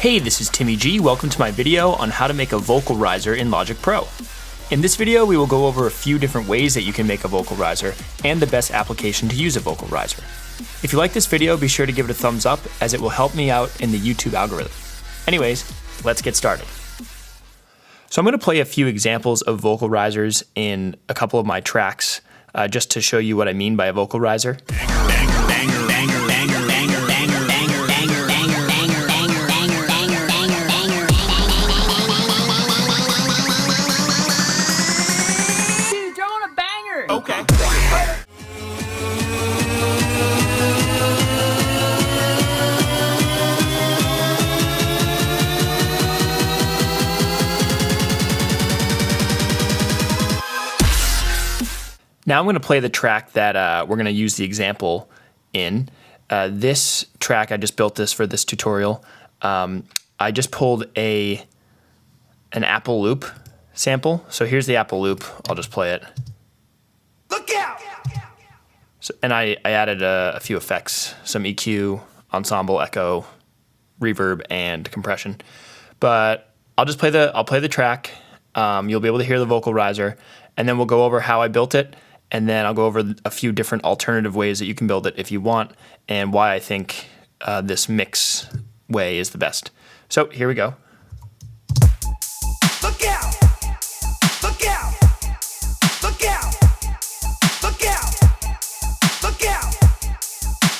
Hey, this is TimmyG. Welcome to my video on how to make a vocal riser in Logic Pro. In this video, we will go over a few different ways that you can make a vocal riser and the best application to use a vocal riser. If you like this video, be sure to give it a thumbs up as it will help me out in the YouTube algorithm. Anyways, let's get started. So I'm going to play a few examples of vocal risers in a couple of my tracks just to show you what I mean by a vocal riser. Okay. Now I'm going to play the track that we're going to use the example in. This track, I just built this for this tutorial. I just pulled an Apple loop sample. So here's the Apple loop. I'll just play it. Look out! So, and I added a few effects, some EQ, ensemble, echo, reverb, and compression. But I'll just play the track. You'll be able to hear the vocal riser, and then we'll go over how I built it, and then I'll go over a few different alternative ways that you can build it if you want, and why I think this mix way is the best. So here we go. Look out! Look out! Look out! Look out! Look out!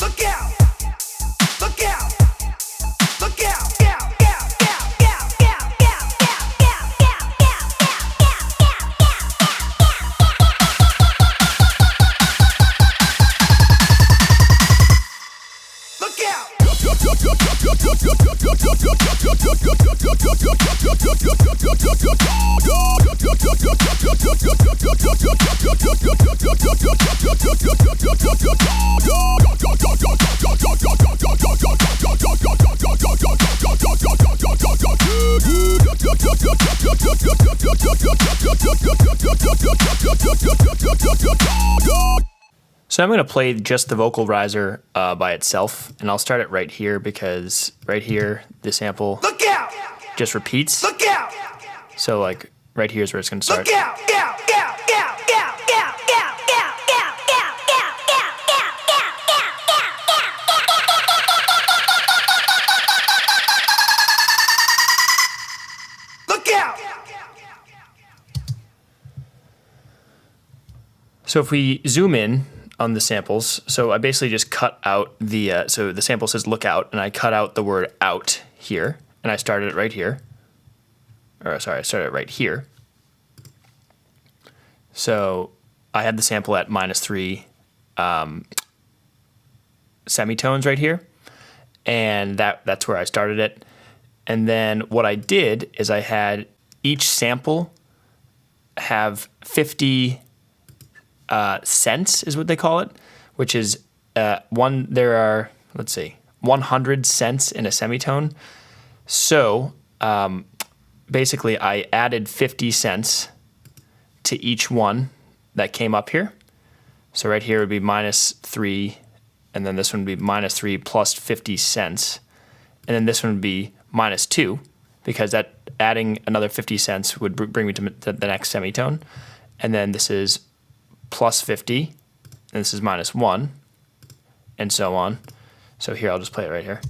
Look out! Look out! Look out! So I'm going to play just the vocal riser by itself, and I'll start it right here because right here, the sample just repeats. Look out! So like right here is where it's going to start. Look out! Look out! So if we zoom in on the samples, so I basically just cut out the, so the sample says look out, and I cut out the word out here, and I started it right here. Or sorry, I started it right here. So I had the sample at -3 semitones right here, and that's where I started it. And then what I did is I had each sample have 50 cents is what they call it, which is there are, let's see, 100 cents in a semitone. So basically I added 50 cents to each one that came up here. So right here would be -3, and then this one would be -3 plus 50 cents, and then this one would be -2, because that adding another 50 cents would bring me to the next semitone. And then this is plus 50, and this is -1, and so on. So here, I'll just play it right here.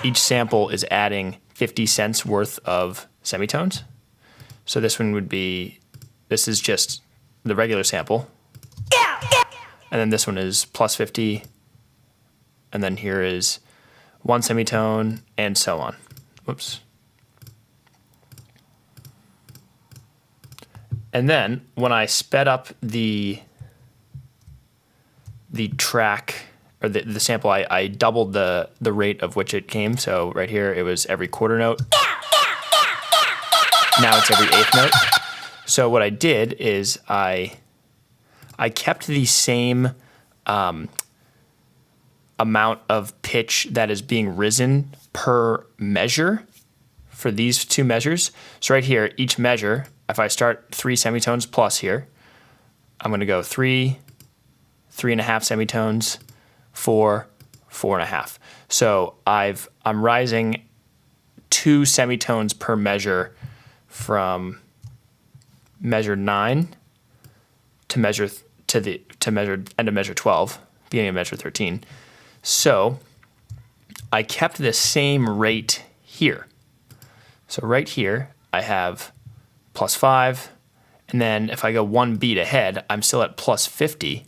Each sample is adding 50 cents worth of semitones. So this one would be, this is just the regular sample. And then this one is plus 50, and then here is 1 semitone, and so on. Whoops. And then when I sped up the track, or the sample, I doubled the rate of which it came. So right here it was every quarter note. Now it's every eighth note. So what I did is I kept the same amount of pitch that is being risen per measure for these two measures. So right here, each measure, if I start 3 semitones plus here, I'm going to go 3, 3.5 semitones, 4, 4.5. So I'm rising 2 semitones per measure from measure 9 to measure end of measure 12, beginning of measure 13. So I kept the same rate here. So right here I have +5, and then if I go one beat ahead, I'm still at +50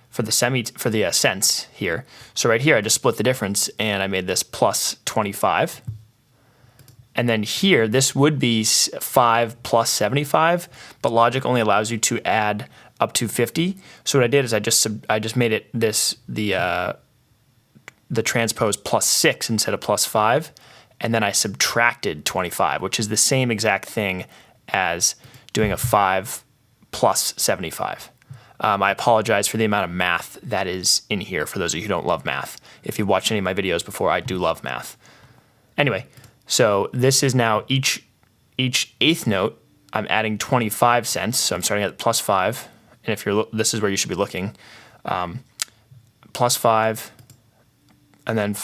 for the cents here. So right here I just split the difference and I made this +25. And then here, this would be 5 plus 75, but Logic only allows you to add up to 50. So what I did is I just made it the transpose +6 instead of +5, and then I subtracted 25, which is the same exact thing as doing a 5 plus 75. I apologize for the amount of math that is in here for those of you who don't love math. If you've watched any of my videos before, I do love math. Anyway, so this is now each eighth note, I'm adding 25 cents. So I'm starting at +5. And this is where you should be looking. +5, and then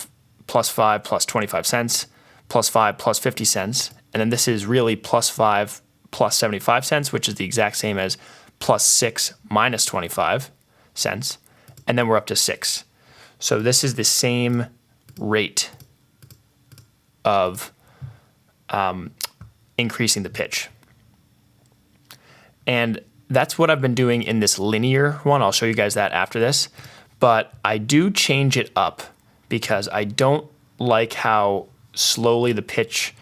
+5 plus 25 cents, +5 plus 50 cents. And then this is really +5 plus 75 cents, which is the exact same as +6 minus 25 cents. And then we're up to 6. So this is the same rate of increasing the pitch. And that's what I've been doing in this linear one. I'll show you guys that after this. But I do change it up because I don't like how slowly the pitch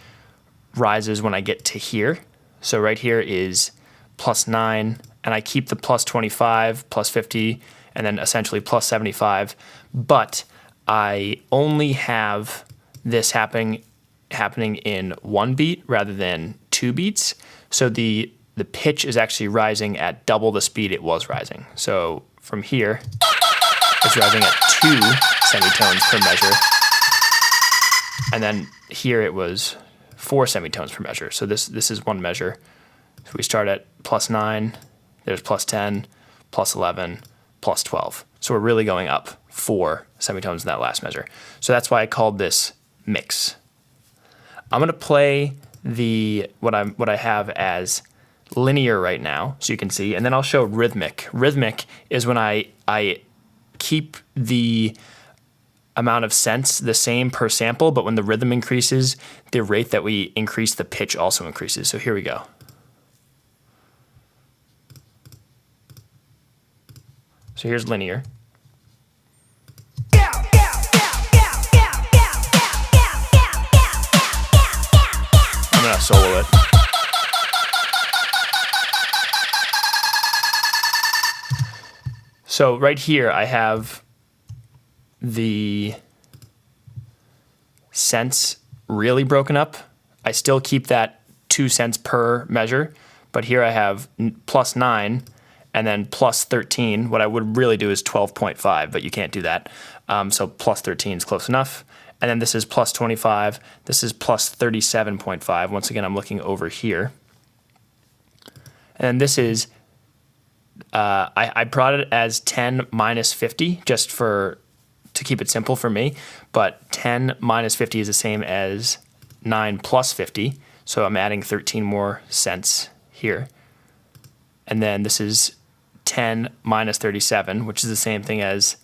rises when I get to here. So right here is +9, and I keep the +25, +50, and then essentially +75. But I only have this happening in one beat rather than 2 beats. So the pitch is actually rising at double the speed it was rising. So from here, it's rising at 2 semitones per measure. And then here it was 4 semitones per measure. So this is one measure. So we start at +9, there's +10, +11, +12. So we're really going up 4 semitones in that last measure. So that's why I called this mix. I'm gonna play what I have as linear right now, so you can see, and then I'll show rhythmic. Rhythmic is when I keep the amount of cents the same per sample, but when the rhythm increases, the rate that we increase the pitch also increases. So here we go. So here's linear. I'm gonna solo it. So right here I have the cents really broken up. I still keep that 2 cents per measure, but here I have +9 and then +13. What I would really do is 12.5, but you can't do that. So +13 is close enough. And then this is +25. This is +37.5. Once again, I'm looking over here. And then this is, I brought it as 10 minus 50 just to keep it simple for me. But 10 minus 50 is the same as 9 plus 50. So I'm adding 13 more cents here. And then this is 10 minus 37, which is the same thing as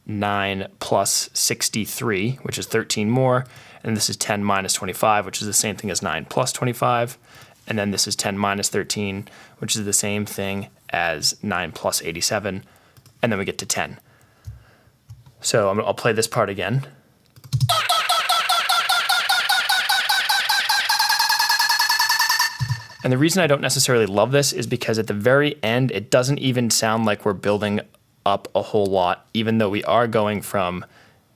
9 plus 63, which is 13 more. And this is 10 minus 25, which is the same thing as 9 plus 25. And then this is 10 minus 13, which is the same thing as 9 plus 87. And then we get to 10. So I'll play this part again. And the reason I don't necessarily love this is because at the very end, it doesn't even sound like we're building up a whole lot, even though we are going from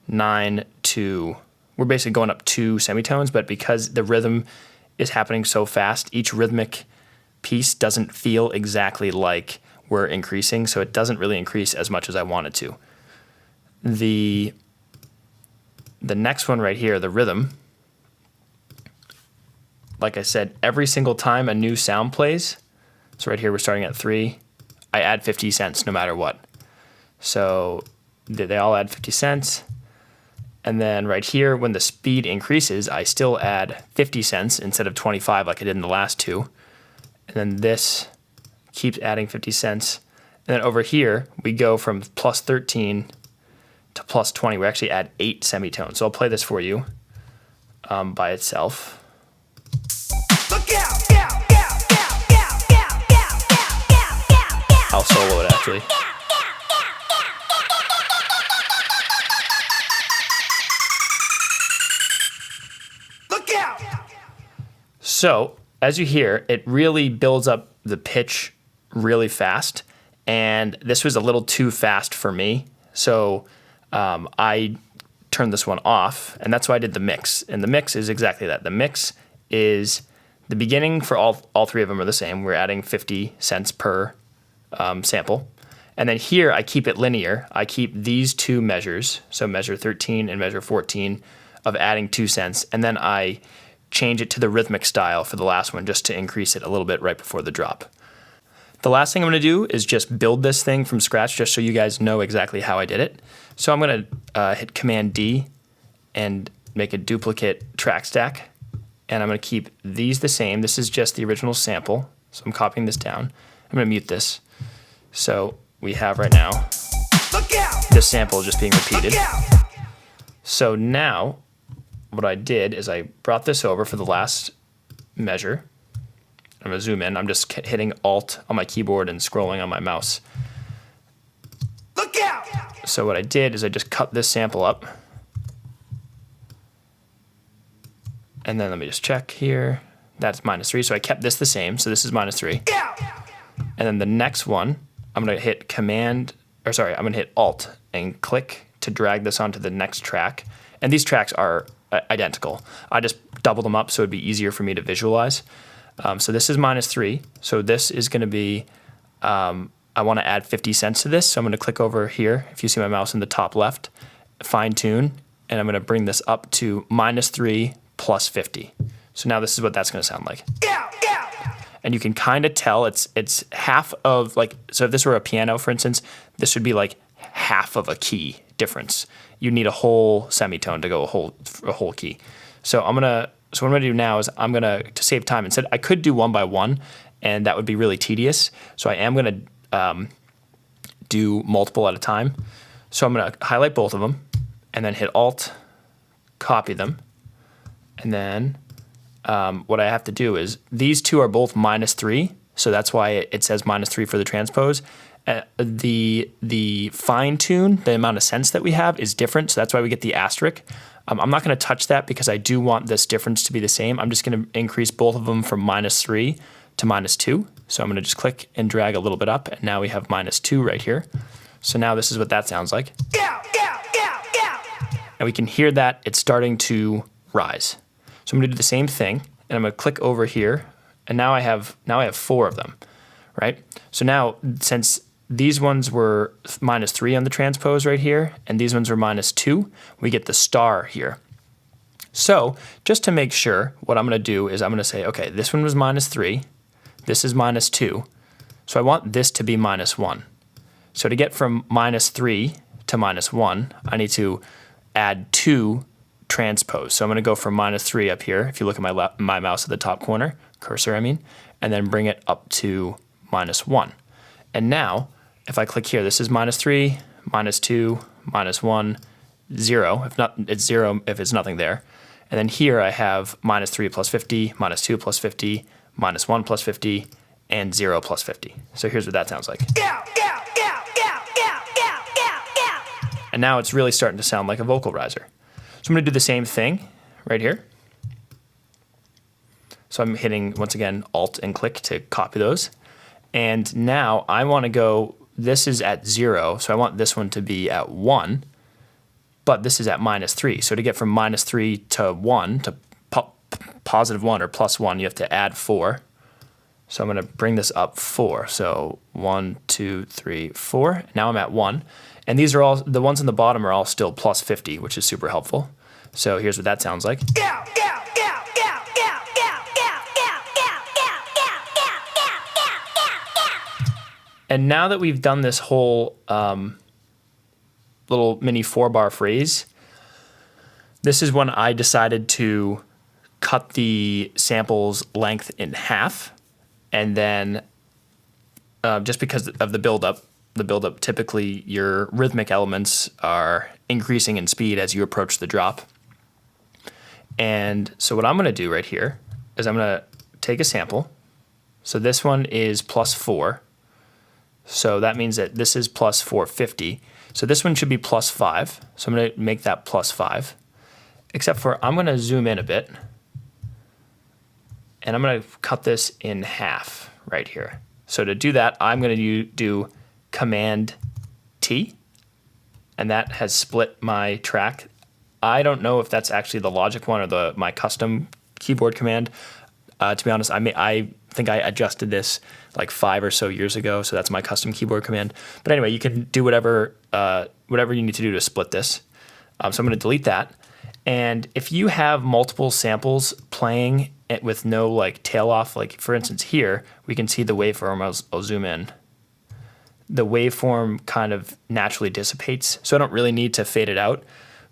9 to, we're basically going up 2 semitones, but because the rhythm is happening so fast, each rhythmic piece doesn't feel exactly like we're increasing, so it doesn't really increase as much as I want it to. The next one right here, the rhythm, like I said, every single time a new sound plays, so right here we're starting at 3, I add 50 cents no matter what. So they all add 50 cents, And then right here, when the speed increases, I still add 50 cents instead of 25 like I did in the last two. And then this keeps adding 50 cents. And then over here, we go from plus 13 to plus 20. We actually add 8 semitones. So I'll play this for you by itself. I'll solo it actually. So, as you hear, it really builds up the pitch really fast, and this was a little too fast for me, so I turned this one off, and that's why I did the mix. And the mix is exactly that. The mix is the beginning for all three of them are the same. We're adding 50 cents per sample. And then here I keep it linear. I keep these two measures, so measure 13 and measure 14, of adding 2 cents, and then I change it to the rhythmic style for the last one just to increase it a little bit right before the drop. The last thing I'm going to do is just build this thing from scratch just so you guys know exactly how I did it. So I'm going to hit Command D and make a duplicate track stack, and I'm going to keep these the same. This is just the original sample, so I'm copying this down. I'm going to mute this. So we have right now this sample just being repeated. So now what I did is I brought this over for the last measure. I'm going to zoom in. I'm just hitting Alt on my keyboard and scrolling on my mouse. Look out! So what I did is I just cut this sample up. And then let me just check here. That's -3. So I kept this the same. So this is -3. And then the next one, I'm going to hit I'm going to hit Alt and click to drag this onto the next track. And these tracks are identical. I just double them up so it'd be easier for me to visualize. So this is -3. So this is going to be, I want to add 50 cents to this. So I'm going to click over here. If you see my mouse in the top left, fine tune, and I'm going to bring this up to -3 plus 50. So now this is what that's going to sound like. And you can kind of tell it's half of, like, so if this were a piano, for instance, this would be like half of a key difference. You need a whole semitone to go a whole key. So what I'm gonna do now is to save time, instead I could do one by one, and that would be really tedious. So I am gonna do multiple at a time. So I'm gonna highlight both of them, and then hit Alt, copy them, and then what I have to do is these two are both -3, so that's why it says -3 for the transpose. The fine tune, the amount of cents that we have, is different, so that's why we get the asterisk. I'm not going to touch that because I do want this difference to be the same. I'm just going to increase both of them from -3 to -2. So I'm going to just click and drag a little bit up, and now we have -2 right here. So now this is what that sounds like. And we can hear that it's starting to rise. So I'm going to do the same thing, and I'm going to click over here, and now I have 4 of them, right? So now, since these ones were -3 on the transpose right here, and these ones were -2, we get the star here. So just to make sure, what I'm going to do is I'm going to say, okay, this one was -3, this is -2, so I want this to be -1. So to get from -3 to -1, I need to add 2 transpose. So I'm going to go from -3 up here, if you look at my mouse at the top corner, cursor I mean, and then bring it up to -1. And now, if I click here, this is -3, -2, -1, 0. If not, it's 0 if it's nothing there. And then here I have -3 plus 50, -2 plus 50, -1 plus 50, and 0 plus 50. So here's what that sounds like. And now it's really starting to sound like a vocal riser. So I'm going to do the same thing right here. So I'm hitting, once again, Alt and click to copy those. And now I want to go, this is at 0, so I want this one to be at 1, but this is at -3. So to get from -3 to 1, to +1 or +1, you have to add 4. So I'm going to bring this up 4. So 1, 2, 3, 4. Now I'm at 1. And these are all, the ones on the bottom are all still +50, which is super helpful. So here's what that sounds like. And now that we've done this whole little mini 4-bar phrase, This is when I decided to cut the sample's length in half, and then just because of the buildup, typically your rhythmic elements are increasing in speed as you approach the drop. And so what I'm going to do right here is I'm going to take a sample. So this one is +4. So that means that this is +450. So this one should be +5. So I'm going to make that +5. Except for I'm going to zoom in a bit. And I'm going to cut this in half right here. So to do that, I'm going to do Command T. And that has split my track. I don't know if that's actually the logic one or my custom keyboard command. To be honest, I think I adjusted this like 5 or so years ago, so that's my custom keyboard command. But anyway, you can do whatever you need to do to split this. So I'm going to delete that. And if you have multiple samples playing it with no like tail off, like for instance here, we can see the waveform. I'll zoom in. The waveform kind of naturally dissipates, so I don't really need to fade it out.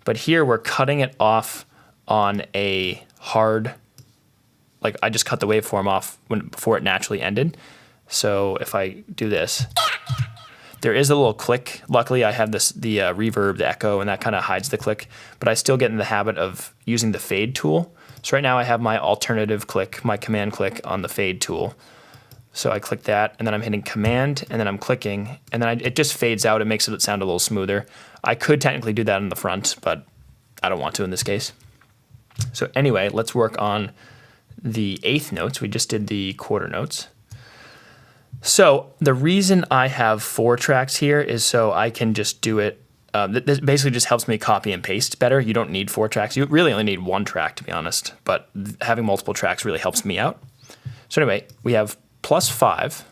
But here we're cutting it off on a hard, like I just cut the waveform off before it naturally ended. So if I do this, there is a little click. Luckily I have the reverb, the echo, and that kind of hides the click, but I still get in the habit of using the fade tool. So right now I have my alternative click, my command click on the fade tool. So I click that, and then I'm hitting command, and then I'm clicking, and then it just fades out. It makes it sound a little smoother. I could technically do that in the front, but I don't want to in this case. So anyway, let's work on the eighth notes. We just did the quarter notes. So the reason I have 4 tracks here is so I can just do it. This basically just helps me copy and paste better. You don't need 4 tracks. You really only need 1 track, to be honest, but having multiple tracks really helps me out. So anyway, we have +5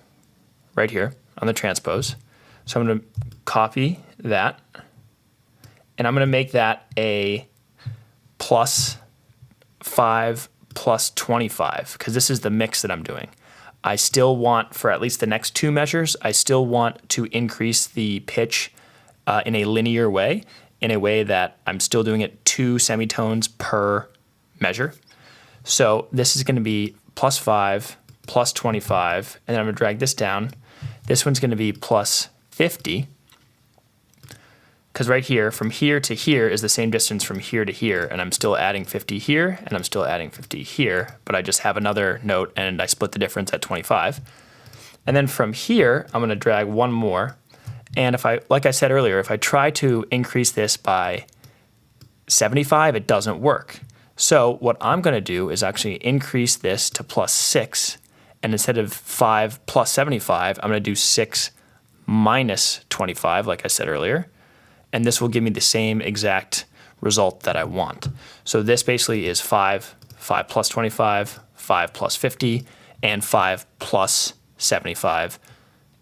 right here on the transpose. So I'm going to copy that, and I'm going to make that a +5 +25, because this is the mix that I'm doing. I still want, for at least the next 2 measures, I still want to increase the pitch in a linear way, in a way that I'm still doing it 2 semitones per measure. So this is going to be +5 +25, and then I'm going to drag this down. This one's going to be +50, because right here, from here to here is the same distance from here to here, and I'm still adding 50 here, and I'm still adding 50 here, but I just have another note, and I split the difference at 25. And then from here, I'm going to drag one more, and like I said earlier, if I try to increase this by 75, it doesn't work. So what I'm going to do is actually increase this to +6, and instead of 5 +75, I'm going to do 6 -25, like I said earlier. And this will give me the same exact result that I want. So this basically is 5 +25, 5 +50, and 5 +75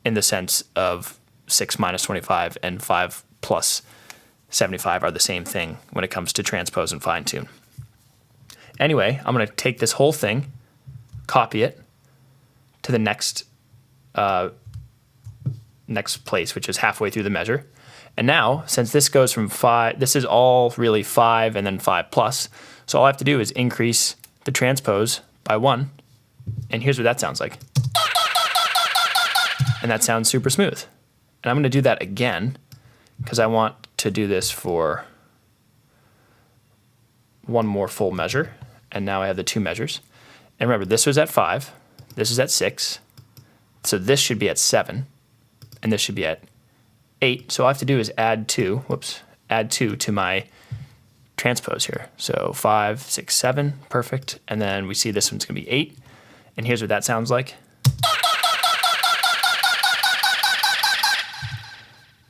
in the sense of 6 -25 and 5 +75 are the same thing when it comes to transpose and fine tune. Anyway, I'm going to take this whole thing, copy it to the next place, which is halfway through the measure. And now, since this goes from 5, this is all really 5 and then 5 plus, so all I have to do is increase the transpose by 1, and here's what that sounds like. And that sounds super smooth. And I'm going to do that again, because I want to do this for one more full measure, and now I have the 2 measures. And remember, this was at 5, this is at 6, so this should be at 7, and this should be at 8. So all I have to do is add 2 to my transpose here. So 5, 6, 7, perfect. And then we see this one's going to be 8. And here's what that sounds like.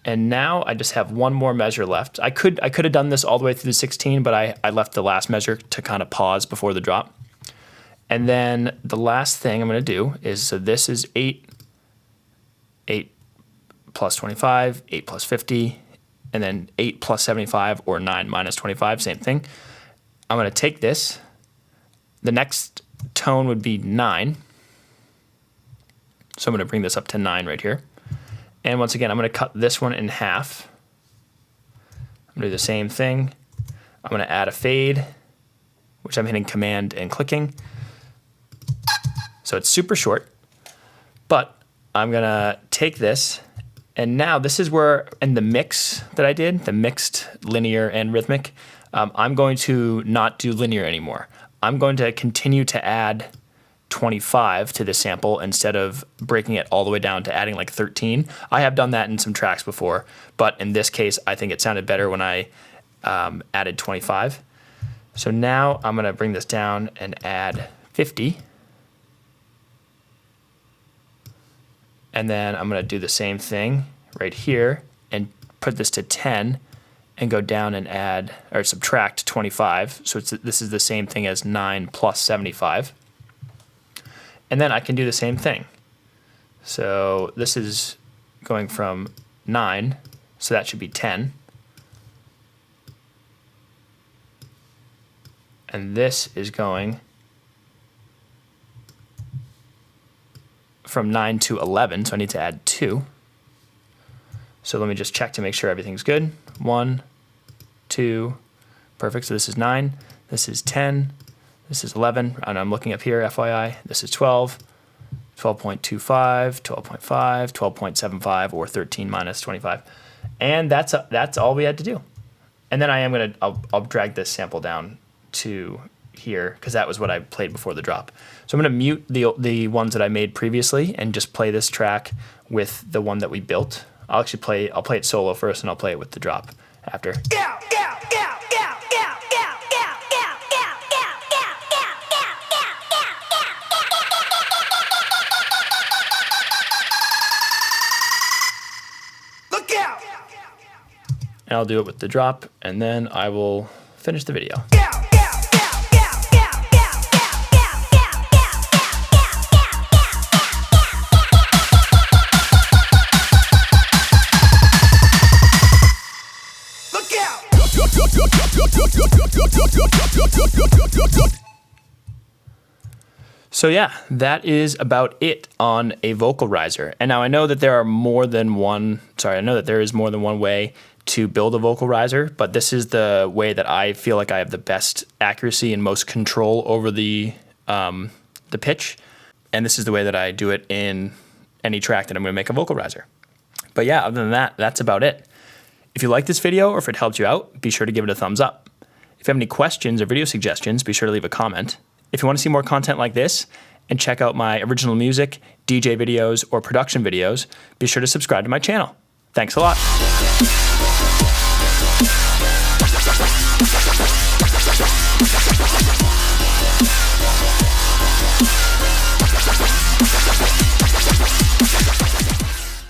And now I just have one more measure left. I could have done this all the way through the 16, but I left the last measure to kind of pause before the drop. And then the last thing I'm going to do is, so this is 8 +25, 8 +50, and then 8 +75, or 9 -25, same thing. I'm going to take this. The next tone would be 9. So I'm going to bring this up to 9 right here. And once again, I'm going to cut this one in half. I'm going to do the same thing. I'm going to add a fade, which I'm hitting Command and clicking. So it's super short, but I'm going to take this, and now this is where, in the mix that I did, the mixed linear and rhythmic, I'm going to not do linear anymore. I'm going to continue to add 25 to the sample instead of breaking it all the way down to adding like 13. I have done that in some tracks before, but in this case, I think it sounded better when I added 25. So now I'm going to bring this down and add 50. And then I'm going to do the same thing right here and put this to 10 and go down and add or subtract 25. So this is the same thing as 9 plus 75. And then I can do the same thing. So this is going from 9, so that should be 10. And this is going from 9 to 11, so I need to add 2. So let me just check to make sure everything's good. 1, 2, perfect. So this is 9, this is 10, this is 11, and I'm looking up here, FYI. This is 12, 12.25, 12.5, 12.75, or 13 minus 25. And that's all we had to do. And then I'll drag this sample down to here, because that was what I played before the drop. So I'm going to mute the ones that I made previously and just play this track with the one that we built. I'll play it solo first, and I'll play it with the drop after. Look out! And I'll do it with the drop, and then I will finish the video. So yeah, that is about it on a vocalizer. And now I know that there is more than one way to build a vocalizer, but this is the way that I feel like I have the best accuracy and most control over the pitch. And this is the way that I do it in any track that I'm going to make a vocalizer. But yeah, other than that, that's about it. If you like this video or if it helped you out, be sure to give it a thumbs up. If you have any questions or video suggestions, be sure to leave a comment. If you want to see more content like this and check out my original music, DJ videos, or production videos, be sure to subscribe to my channel. Thanks a lot.